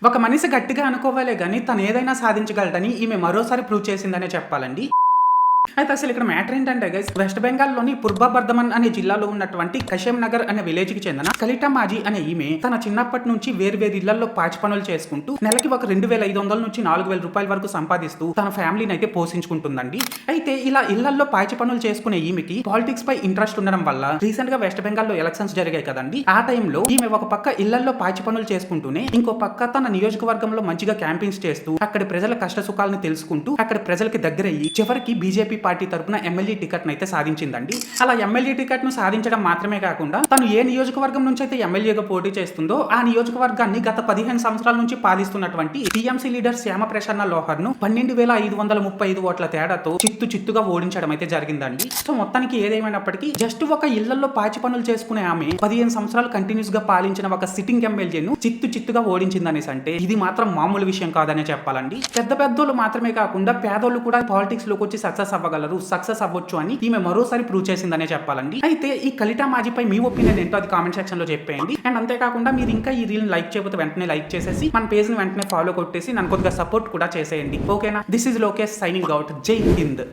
ఒక మనిషి గట్టిగా అనుకోవాలే గాని తను ఏదైనా సాధించగలడని ఈమె మరోసారి ప్రూవ్ చేసిందనే చెప్పాలండి. అయితే అసలు ఇక్కడ మ్యాటర్ ఏంటంటే గైస్, వెస్ట్ బెంగాల్లోని పూర్వ బర్ధమన్ అనే జిల్లాలో ఉన్నటువంటి కషేం నగర్ అనే విలేజ్ కి చెందిన కలిటా మాజీ అనే ఈమె తన చిన్నప్పటి నుంచి వేరు ఇళ్లలో పాచి పనులు చేసుకుంటూ నెలకి ఒక 2500 నుంచి 4000 రూపాయల వరకు సంపాదిస్తూ తన ఫ్యామిలీని అయితే పోషించుకుంటుందండి. అయితే ఇలా ఇళ్లలో పాచి పనులు చేసుకునే ఈమెకి పాలిటిక్స్ పై ఇంట్రెస్ట్ ఉండడం వల్ల రీసెంట్ గా వెస్ట్ బెంగాల్లో ఎలక్షన్స్ జరిగాయి కదండి. ఆ టైంలో ఈమె ఒక పక్క ఇళ్లలో పాచి పనులు చేసుకుంటూనే ఇంకో పక్క తన నియోజకవర్గంలో మంచిగా క్యాంపింగ్స్ చేస్తూ అక్కడి ప్రజల కష్ట సుఖాలను తెలుసుకుంటూ అక్కడి ప్రజలకి దగ్గరయ్యి చివరికి బీజేపీ పార్టీ తరపున ఎమ్మెల్యే టికెట్ అయితే సాధించిందండి. అలా ఎమ్మెల్యే టికెట్ ను సాధించడం మాత్రమే కాకుండా తను ఏ నియోజకవర్గం నుంచి అయితే ఎమ్మెల్యేగా పోటీ చేస్తుందో ఆ నియోజకవర్గాన్ని గత 15 సంవత్సరాల నుంచి పాలిస్తున్నటువంటి టీఎంసీ లీడర్ శ్యామ ప్రసన్న లోహర్ ను 12,535 ఓట్ల తేడాతో చిత్తుగా ఓడించడం అయితే జరిగిందండి. సో మొత్తానికి ఏదేమైనప్పటికీ జస్ట్ ఒక ఇళ్లలో పాచి పనులు చేసుకునే ఆమె 15 సంవత్సరాలు కంటిన్యూస్ గా పాలించిన ఒక సిట్టింగ్ ఎమ్మెల్యేను చిత్తుగా ఓడించిందనేసి అంటే ఇది మాత్రం మామూలు విషయం కాదనే చెప్పాలండి. పెద్దోళ్ళు మాత్రమే కాకుండా పేదోళ్ళు కూడా పాలిటిక్స్ లోకి వచ్చి సక్సెస్ అవ్వచ్చు అని ఈమె మరోసారి ప్రూవ్ చేసిందనే చెప్పాలండి. అయితే ఈ కలిటా మాజీపై మీ ఒపీనియన్ ఏంటో అది కామెంట్ సెక్షన్ లో చెప్పేయండి. అండ్ అంతేకాకుండా మీరు ఇంకా ఈ రీల్ లైక్ చేయకపోతే వెంటనే లైక్ చేసేసి మన పేజ్ ని వెంటనే ఫాలో కొట్టేసి నన్ను కొద్దిగా సపోర్ట్ కూడా చేసేయండి. ఓకేనా? This is Lokesh signing out. జై హింద్.